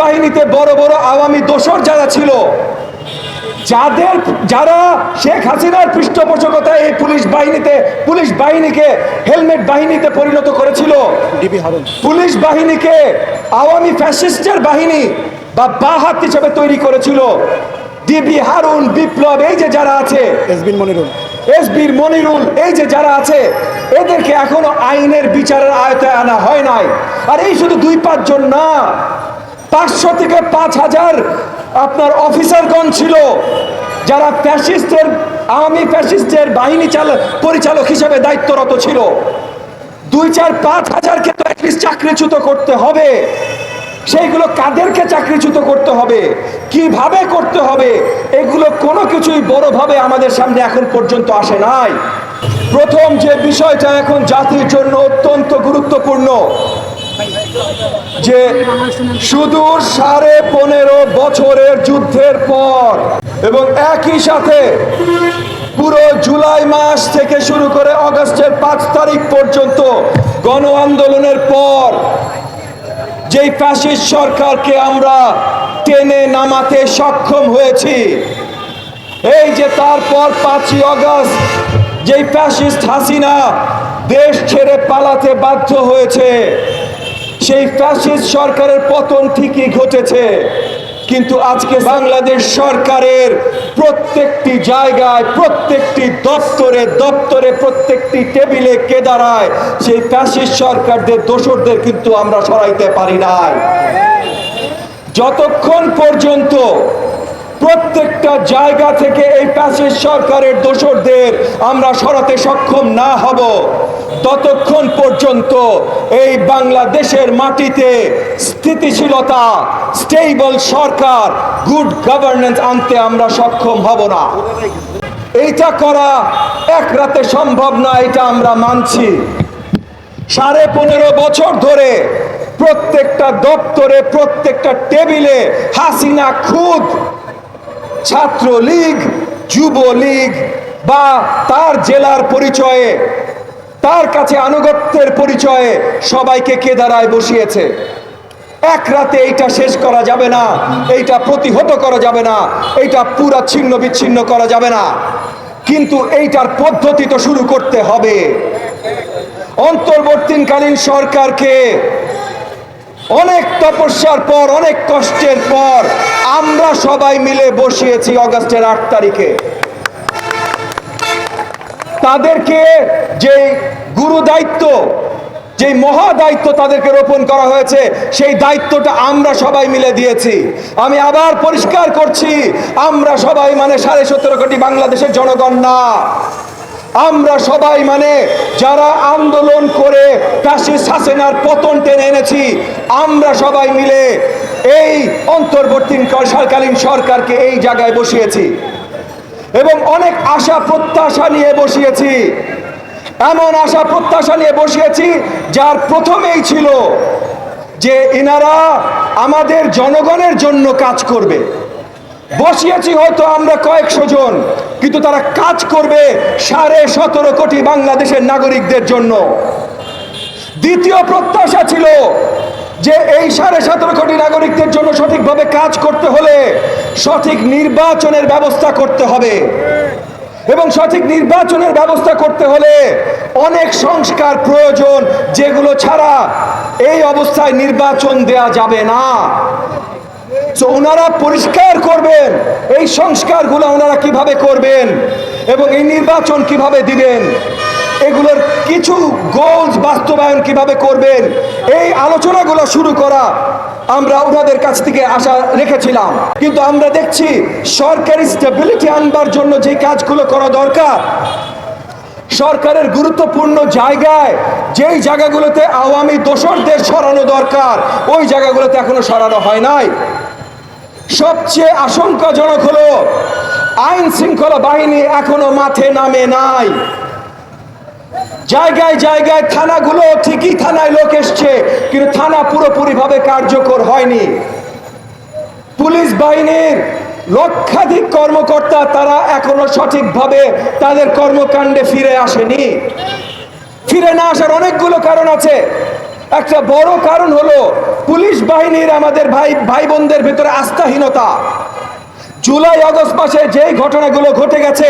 বাহিনীতে বড় বড় আওয়ামী দোসর যারা ছিল, যারা শেখ হাসিনার পৃষ্ঠপোষকতায় এই পুলিশ বাহিনীকে হেলমেট বাহিনীতে পরিণত করেছিল, পুলিশ বাহিনীকে আওয়ামী ফ্যাসিস্টের বাহিনী বা বাহাত হিসেবে তৈরি করেছিল, ডিবি হারুন, বিপ্লব, এই যে যারা আছে, এসবির মনিরুল, এই যে যারা আছে, এদেরকে এখনো আইনের বিচারের আয়তায় আনা হয় নাই। আর এই শুধু 2-5 জন না, 500 থেকে 5000 আপনার অফিসারগণ ছিল যারা আওয়ামী ফ্যাসিস্টের বাহিনী পরিচালক হিসেবে দায়িত্বরত ছিল। 2-4-5 হাজারকে তো অ্যাটলিস্ট চাকরিচ্যুত করতে হবে। সেইগুলো কাদেরকে চাকরিচ্যুত করতে হবে, কিভাবে করতে হবে, এগুলো কোনো কিছুই বড়ভাবে আমাদের সামনে এখন পর্যন্ত আসে নাই। প্রথম যে বিষয়টা এখন জাতির জন্য অত্যন্ত গুরুত্বপূর্ণ, যে সুদূর 15.5 বছরের যুদ্ধের পর এবং একই সাথে পুরো জুলাই মাস থেকে শুরু করে আগস্টের 5 তারিখ পর্যন্ত গণ আন্দোলনের পর যেই ফ্যাসিস্ট সরকারকে আমরা টেনে নামাতে সক্ষম হয়েছি, এই যে তারপর 5ই আগস্ট যেই ফ্যাসিস্ট হাসিনা দেশ ছেড়ে পালাতে বাধ্য হয়েছে, সেই ফ্যাসিস্ট সরকারের পতন ঠিকই ঘটেছে, কিন্তু আজকে বাংলাদেশ সরকারের প্রত্যেকটি জায়গায়, প্রত্যেকটি দপ্তরে প্রত্যেকটি টেবিলে কে দাঁড়ায়, সেই ফ্যাসিস্ট সরকারদের দোসরদের কিন্তু আমরা সরাইতে পারি নাই। যতক্ষণ পর্যন্ত প্রত্যেকটা জায়গা থেকে এই ফ্যাসিস্ট সরকারের দোসরদের আমরা সরাতে সক্ষম না হব, ততক্ষণ পর্যন্ত এই বাংলাদেশের মাটিতে স্থিতিশীলতা, স্টেবল সরকার, গুড গভর্নেন্স আনতে আমরা সক্ষম হব না। এইটা করা এক রাতে সম্ভব না, এটা আমরা মানছি। 15.5 বছর ধরে প্রত্যেকটা দপ্তরে, প্রত্যেকটা টেবিলে হাসিনা খুদ ছাত্রলীগ, যুবলীগ বা তার জেলার পরিচয়ে, তার কাছে আনুগত্যের পরিচয়ে সবাইকে কেদারায় বসিয়েছে। এক রাতে এইটা শেষ করা যাবে না, এইটা প্রতিহত করা যাবে না, এইটা পুরা ছিন্ন বিচ্ছিন্ন করা যাবে না, কিন্তু এইটার পদ্ধতি তো শুরু করতে হবে। অন্তর্বর্তীকালীন সরকারকে অনেক তপস্যার পর, অনেক কষ্টের পর আমরা সবাই মিলে বসিয়েছি আগস্টের 8 তারিখে। তাদেরকে যে গুরু দায়িত্ব, যে মহা দায়িত্ব তাদেরকে রোপণ করা হয়েছে, সেই দায়িত্বটা আমরা সবাই মিলে দিয়েছি। আমি আবার পরিষ্কার করছি, আমরা সবাই মানে 17.5 কোটি বাংলাদেশের জনগণ না, আমরা সবাই মানে যারা আন্দোলন করে ফ্যাসিস্ট হাসিনার পতন টেনে এনেছি, আমরা সবাই মিলে এই অন্তর্বর্তীকালীন সরকারকে এই জায়গায় বসিয়েছি এবং অনেক আশা প্রত্যাশা নিয়ে বসিয়েছি। এমন আশা প্রত্যাশা নিয়ে বসিয়েছি যার প্রথমেই ছিল যে ইনারা আমাদের জনগণের জন্য কাজ করবে। বসিয়েছি হয়তো আমরা কয়েকশো জন, কিন্তু তারা কাজ করবে 17.5 কোটি বাংলাদেশের নাগরিকদের জন্য। দ্বিতীয় প্রত্যাশা ছিল যে এই 17.5 কোটি নাগরিকদের জন্য সঠিকভাবে কাজ করতে হলে সঠিক নির্বাচনের ব্যবস্থা করতে হবে, এবং সঠিক নির্বাচনের ব্যবস্থা করতে হলে অনেক সংস্কার প্রয়োজন, যেগুলো ছাড়া এই অবস্থায় নির্বাচন দেয়া যাবে না। তো ওনারা পরিষ্কার করবেন এই সংস্কারগুলো ওনারা কিভাবে করবেন এবং এই নির্বাচন কিভাবে দিবেন, এগুলোর কিছু গোলস বাস্তবায়ন কিভাবে করবেন, এই আলোচনাগুলো শুরু করা আমরা ওনাদের কাছ থেকে আশা রেখেছিলাম। কিন্তু আমরা দেখছি সরকারি স্টেবিলিটি আনবার জন্য যে কাজগুলো করা দরকার, সরকারের গুরুত্বপূর্ণ জায়গায় যেই জায়গাগুলোতে আওয়ামী দোসরদের সরানো দরকার, ওই জায়গাগুলোতে এখনো সরানো হয় নাই। সবচেয়ে আশঙ্কাজনক হলো আইন শৃঙ্খলা বাহিনী এখনো মাঠে নামে নাই। জায়গায় জায়গায় থানাগুলো ঠিকই থানায় লোক এসছে, কিন্তু থানা পুরোপুরি ভাবে কার্যকর হয়নি। পুলিশ বাহিনীর লক্ষাধিক কর্মকর্তা তারা এখনো সঠিকভাবে তাদের কর্মকাণ্ডে ফিরে আসেনি। ফিরে না আসার অনেকগুলো কারণ আছে। একটা বড় কারণ হলো পুলিশ বাহিনীর আমাদের ভাই বোনদের ভিতরে আস্থাহীনতা। জুলাই আগস্ট মাসে যেই ঘটনাগুলো ঘটে গেছে,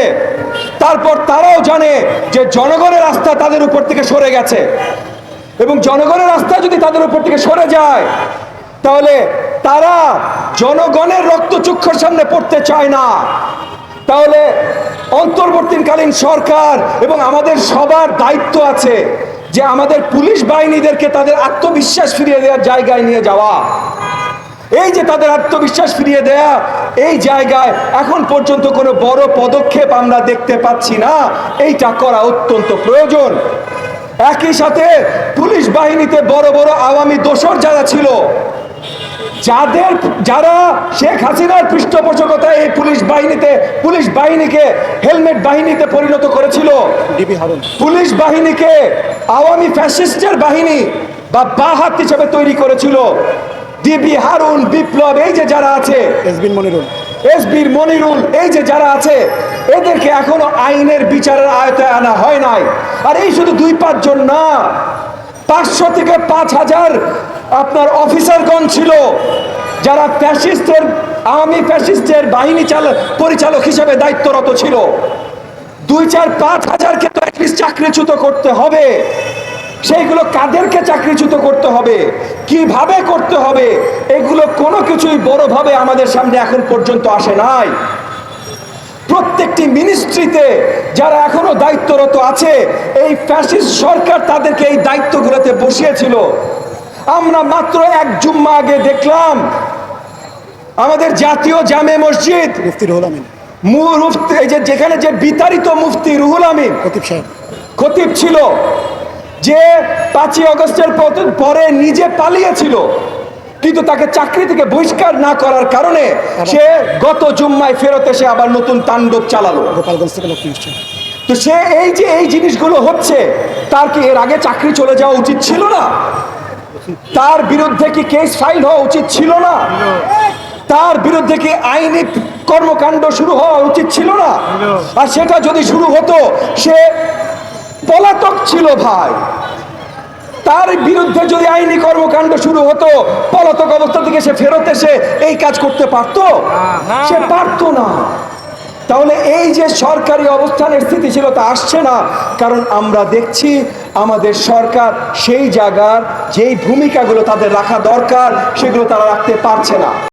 তারপর তারাও জানে যে জনগণের আস্থা তাদের উপর থেকে সরে গেছে, এবং জনগণের আস্থা যদি তাদের উপর থেকে সরে যায় তাহলে তারা জনগণের রক্তচক্ষুর সামনে পড়তে চায় না। তাহলে অন্তর্বর্তীকালীন সরকার এবং আমাদের সবার দায়িত্ব আছে যে আমাদের পুলিশ বাহিনীদেরকে তাদের আত্মবিশ্বাস ফিরিয়ে দেওয়ার জায়গায় নিয়ে যাওয়া। এই যে তাদের আত্মবিশ্বাস ফিরিয়ে দেয়া, এই জায়গায় এখন পর্যন্ত কোনো বড় পদক্ষেপ আমরা দেখতে পাচ্ছি না। এইটা করা অত্যন্ত প্রয়োজন। একই সাথে পুলিশ বাহিনীতে বড় বড় আওয়ামী দোসর যারা ছিল, যারা শেখ হাসিনার পৃষ্ঠপোষকতায় এই পুলিশ বাহিনীকে হেলমেট বাহিনীতে পরিণত করেছিল, পুলিশ বাহিনীকে আওয়ামী ফ্যাসিস্টের বাহিনী বা বাহাত হিসেবে তৈরি করেছিল, ডিবি হারুন, বিপ্লব, এই যে যারা আছে, এসবির মনিরুল, এই যে যারা আছে, এদেরকে এখনো আইনের বিচারের আয়তায় আনা হয় নাই। আর এই শুধু 2-5 জন না, 500 থেকে 5000 আপনার অফিসারগণ ছিল যারা আওয়ামী ফ্যাসিস্টের বাহিনী পরিচালক হিসেবে দায়িত্বরত ছিল। 2-4-5 হাজারকে তো অ্যাটলিস্ট চাকরিচ্যুত করতে হবে। সেইগুলো কাদেরকে চাকরিচ্যুত করতে হবে, কিভাবে করতে হবে, এগুলো কোনো কিছুই বড়ভাবে আমাদের সামনে এখন পর্যন্ত আসে নাই। প্রত্যেকটি মিনিস্ট্রিতে যারা এখনো দায়িত্বরত আছে, এই ফ্যাসিস্ট সরকার তাদেরকে এই দায়িত্বগুলোতে বসিয়েছিল। আমরা মাত্র 1 জুম্মা আগে দেখলাম আমাদের জাতীয় জামে মসজিদ যেখানে যে বিতাড়িত মুফতি রুহুল আমিন খতিব ছিল, যে 5ই আগস্টের পরে নিজে পালিয়েছিল, কিন্তু তাকে চাকরি থেকে বহিষ্কার না করার কারণে সে গত জুম্মায় ফেরত এসে আবার নতুন তাণ্ডব চালালো। তো সে এই জিনিসগুলো হচ্ছে, তার কি এর আগে চাকরি চলে যাওয়া উচিত ছিল না? তার বিরুদ্ধে কি কেস ফাইল হওয়া উচিত ছিল না? তার বিরুদ্ধে কি আইনি কর্মকাণ্ড শুরু হওয়া উচিত ছিল না? আর সেটা যদি শুরু হতো, সে পলাতক ছিল ভাই। তার বিরুদ্ধে যদি আইনি কর্মকাণ্ড শুরু হতো, পলাতক অবস্থা থেকে সে ফেরত এসে এই কাজ করতে পারতো? সে পারতো না। তাহলে এই যে সরকারি অবস্থানের স্থিতিশীলতা আসছে না, কারণ আমরা দেখছি আমাদের সরকার সেই জায়গার যেই ভূমিকাগুলো তাদের রাখা দরকার সেগুলো তারা রাখতে পারছে না।